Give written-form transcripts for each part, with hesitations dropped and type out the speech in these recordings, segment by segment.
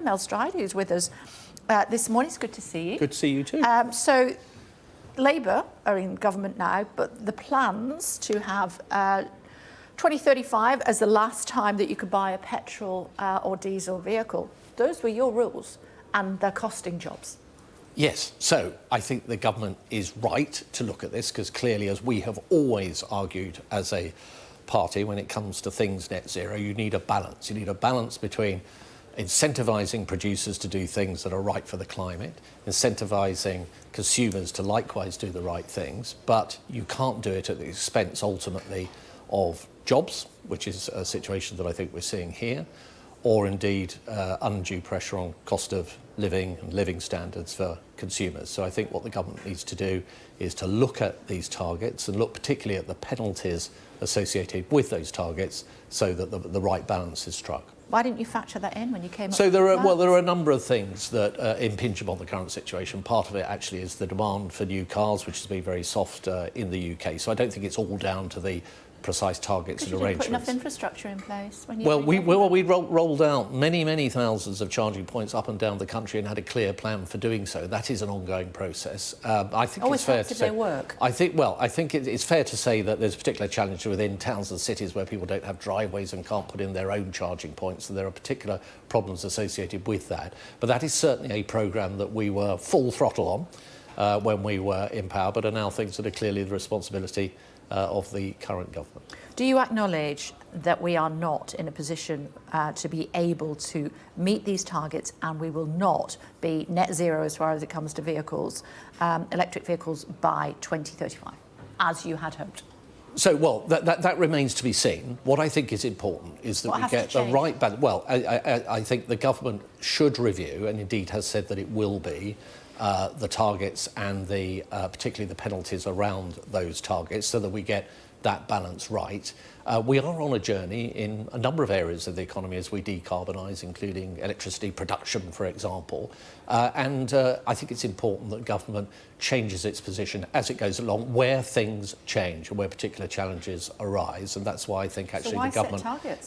Mel Stride, who's with us this morning. It's good to see you. Good to see you too. So Labour are in government now, but the plans to have 2035 as the last time that you could buy a petrol or diesel vehicle, those were your rules, and they're costing jobs. Yes, so I think the government is right to look at this, because clearly, as we have always argued as a party, when it comes to things net zero, you need a balance. You need a balance between incentivising producers to do things that are right for the climate, incentivising consumers to likewise do the right things, but you can't do it at the expense ultimately of jobs, which is a situation that I think we're seeing here, or indeed undue pressure on cost of living and living standards for consumers. So I think what the government needs to do is to look at these targets and look particularly at the penalties associated with those targets, so that the right balance is struck. Why didn't you factor that in when you came up So with there are, plans? well, there are a number of things that impinge upon the current situation. Part of it actually is the demand for new cars, which has been very soft in the UK. So I don't think it's all down to the precise targets and you didn't arrangements. put enough infrastructure in place when you we rolled out many thousands of charging points up and down the country and had a clear plan for doing so. That is an ongoing process. I think Always it's fair to say they work. I think it's fair to say that there's a particular challenge within towns and cities where people don't have driveways and can't put in their own charging points, and there are particular problems associated with that. But that is certainly a programme that we were full throttle on when we were in power, but are now things that are clearly the responsibility of the current government. Do you acknowledge that we are not in a position to be able to meet these targets, and we will not be net zero as far as it comes to vehicles, electric vehicles, by 2035, as you had hoped? So, well, that remains to be seen. What I think is important is that we get the right balance. Well, I think the government should review, and indeed has said that it will be, the targets and particularly the penalties around those targets, so that we get that balance right. We are on a journey in a number of areas of the economy as we decarbonise, including electricity production, for example. And I think it's important that government changes its position as it goes along, where things change and where particular challenges arise. And that's why I think actually the government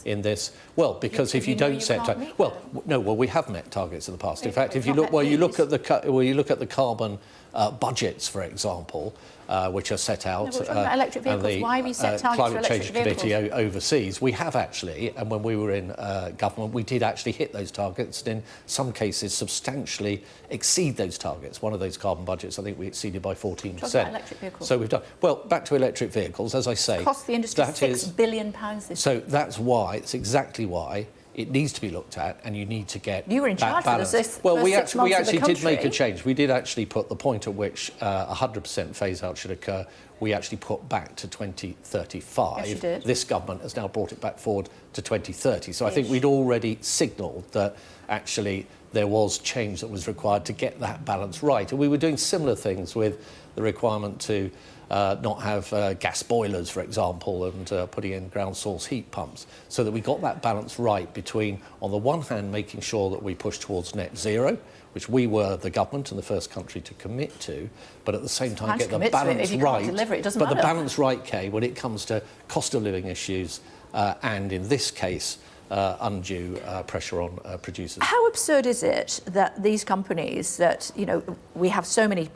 in this, well, because if you don't set targets, we have met targets in the past. In fact, if you look, you look at the carbon budgets, for example, which are set out, we're talking about electric vehicles. Why have you set targets Climate for Change electric Committee vehicles? overseas, we have actually, and when we were in government, we did actually hit those targets, and in some cases substantially exceed those targets. One of those carbon budgets, I think we exceeded by 14%. Electric vehicles. So we've done well. Back to electric vehicles, as I say, it's cost the industry £6 billion this year. So that's why, it's exactly why it needs to be looked at, and you need to get you were in that charge balance. For this well, we first 6 actually months of the did make a change. We did actually put the point at which 100% phase out should occur. We actually put back to 2035. Yes, you did. This government has now brought it back forward to 2030. So I think we'd already signalled that actually there was change that was required to get that balance right. And we were doing similar things with the requirement to not have gas boilers, for example, and putting in ground source heat pumps, so that we got that balance right between, on the one hand, making sure that we push towards net zero, which we were the government and the first country to commit to, but at the same time get the balance right. But the balance right, Kay, when it comes to cost of living issues and, in this case, undue pressure on producers. How absurd is it that these companies that, we have so many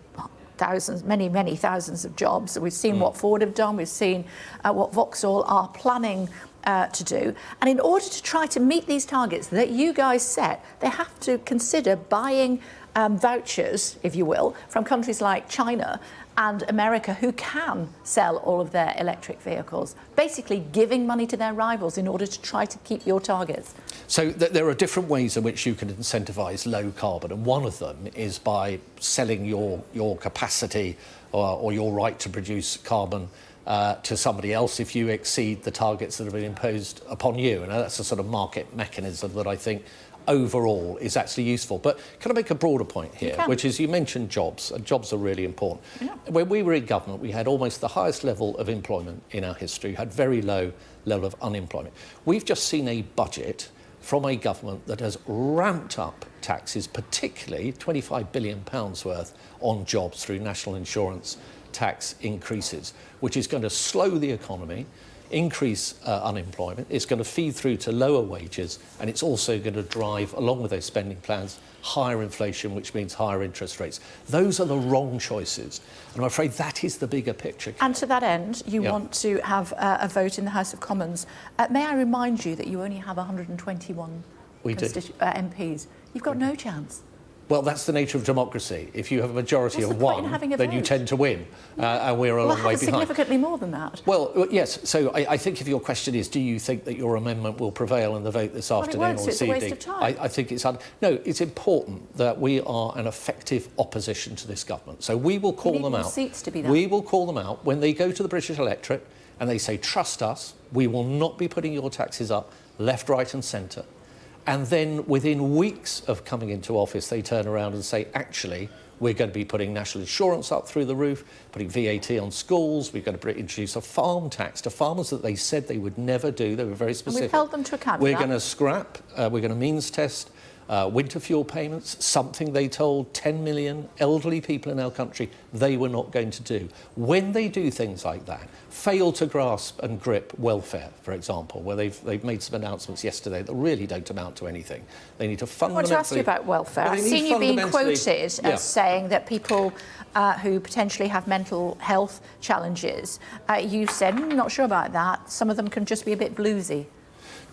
thousands, many thousands of jobs. We've seen what Ford have done. We've seen what Vauxhall are planning to do. And in order to try to meet these targets that you guys set, they have to consider buying vouchers, if you will, from countries like China and America, who can sell all of their electric vehicles, basically giving money to their rivals in order to try to keep your targets. So there are different ways in which you can incentivise low carbon, and one of them is by selling your capacity or your right to produce carbon to somebody else if you exceed the targets that have been imposed upon you. And that's a sort of market mechanism that I think overall is actually useful. But can I make a broader point here, which is, you mentioned jobs, and jobs are really important. Yeah. When we were in government, we had almost the highest level of employment in our history, had very low level of unemployment. We've just seen a budget from a government that has ramped up taxes, particularly £25 billion worth on jobs through national insurance tax increases, which is going to slow the economy, increase unemployment, it's going to feed through to lower wages, and it's also going to drive, along with those spending plans, higher inflation, which means higher interest rates. Those are the wrong choices. And I'm afraid that is the bigger picture. And to that end, you want to have a vote in the House of Commons. May I remind you that you only have 121 MPs? You've got no chance. Well, that's the nature of democracy. If you have a majority of one, then you tend to win, and we're a long way behind. Significantly more than that. Well, yes. So I think if your question is, do you think that your amendment will prevail in the vote this afternoon or this evening? It's a waste of time. I think it's no. It's important that we are an effective opposition to this government. So we will call them out. Seats to be there. We will call them out when they go to the British electorate and they say, "Trust us. We will not be putting your taxes up left, right, and centre." And then within weeks of coming into office, they turn around and say, actually, we're going to be putting national insurance up through the roof, putting VAT on schools, we're going to introduce a farm tax to farmers that they said they would never do. They were very specific. And we've held them to account. We're going to scrap, we're going to means test winter fuel payments, something they told 10 million elderly people in our country they were not going to do. When they do things like that, fail to grasp and grip welfare, for example, where they've made some announcements yesterday that really don't amount to anything. They need to fundamentally... I want to ask you about welfare. I've seen you being quoted as saying that people who potentially have mental health challenges, you said, not sure about that, some of them can just be a bit bluesy.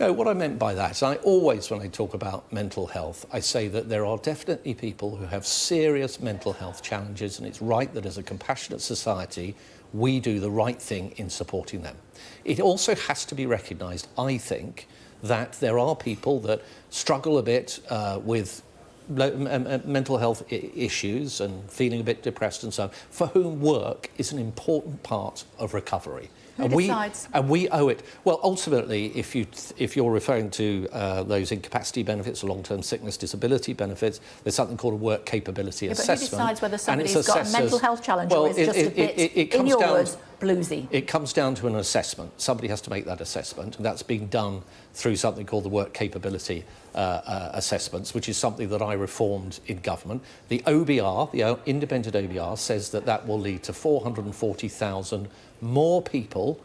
No, what I meant by that is I always, when I talk about mental health, I say that there are definitely people who have serious mental health challenges, and it's right that as a compassionate society, we do the right thing in supporting them. It also has to be recognised, I think, that there are people that struggle a bit with mental health issues and feeling a bit depressed and so on, for whom work is an important part of recovery. Who decides? And we owe it. Well, ultimately, if you're referring to those incapacity benefits or long-term sickness disability benefits, there's something called a work capability assessment. But who decides whether somebody's got a mental health challenge or is just a bit, in your words, bluesy? It comes down to an assessment. Somebody has to make that assessment, and that's being done through something called the work capability assessments, which is something that I reformed in government. The OBR, the independent OBR, says that that will lead to 440,000 more people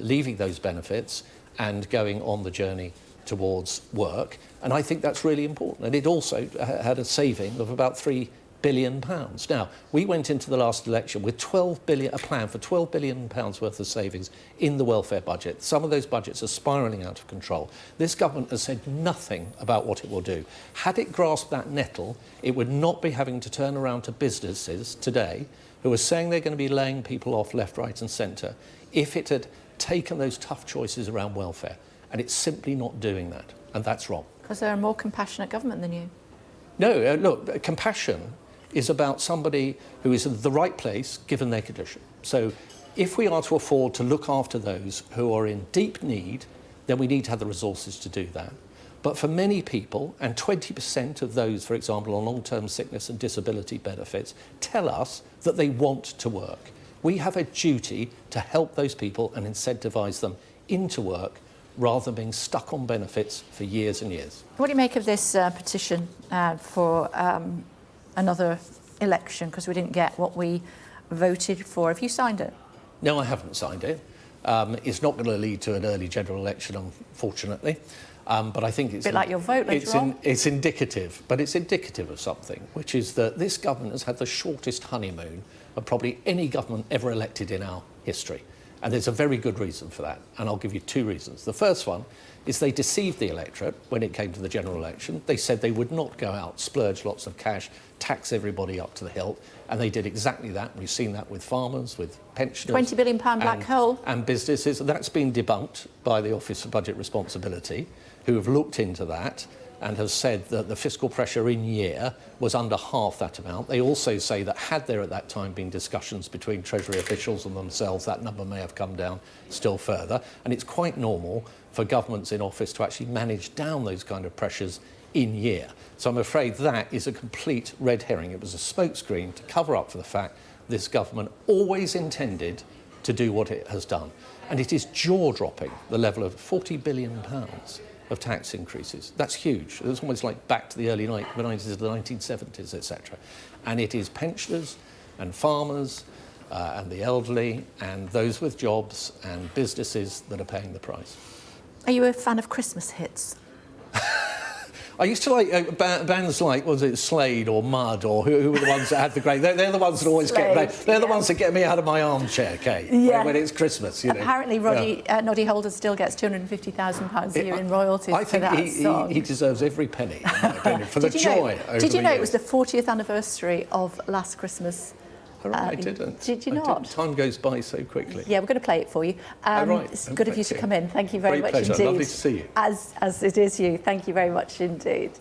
leaving those benefits and going on the journey towards work. And I think that's really important. And it also had a saving of about £3 billion. Now, we went into the last election with a plan for £12 billion worth of savings in the welfare budget. Some of those budgets are spiralling out of control. This government has said nothing about what it will do. Had it grasped that nettle, it would not be having to turn around to businesses today who are saying they're going to be laying people off left, right and centre if it had taken those tough choices around welfare. And it's simply not doing that. And that's wrong. Because they're a more compassionate government than you. No, look, compassion is about somebody who is in the right place given their condition. So if we are to afford to look after those who are in deep need, then we need to have the resources to do that. But for many people, and 20% of those, for example, on long-term sickness and disability benefits, tell us that they want to work. We have a duty to help those people and incentivise them into work rather than being stuck on benefits for years and years. What do you make of this petition for another election, because we didn't get what we voted for? Have you signed it? No, I haven't signed it. It's not going to lead to an early general election, unfortunately. But I think it's a bit like your vote later on. It's indicative, but it's indicative of something, which is that this government has had the shortest honeymoon of probably any government ever elected in our history. And there's a very good reason for that, and I'll give you two reasons. The first one is they deceived the electorate when it came to the general election. They said they would not go out, splurge lots of cash, tax everybody up to the hilt, and they did exactly that. We've seen that with farmers, with pensioners. £20 billion black hole. And businesses. That's been debunked by the Office for Budget Responsibility, who have looked into that and have said that the fiscal pressure in year was under half that amount. They also say that had there at that time been discussions between Treasury officials and themselves, that number may have come down still further. And it's quite normal for governments in office to actually manage down those kind of pressures in year. So I'm afraid that is a complete red herring. It was a smokescreen to cover up for the fact this government always intended to do what it has done. And it is jaw-dropping, the level of £40 billion of tax increases. That's huge. It's almost like back to the early 90s, the 1970s, etc. And it is pensioners and farmers and the elderly and those with jobs and businesses that are paying the price. Are you a fan of Christmas hits? I used to like bands like, was it Slade or Mud, or who were the ones that had the great... They're the ones that always they're the ones that get me out of my armchair, Kate, when it's Christmas, you know. Apparently Noddy Holder still gets £250,000 a year in royalties for that song. He deserves every penny, in my opinion, for the joy over Did you know years. it was the 40th anniversary of Last Christmas? I didn't. Did you not? Time goes by so quickly. Yeah, we're going to play it for you. It's good of you to come in. Thank you very much pleasure. indeed. Lovely to see you. As it is you. Thank you very much indeed.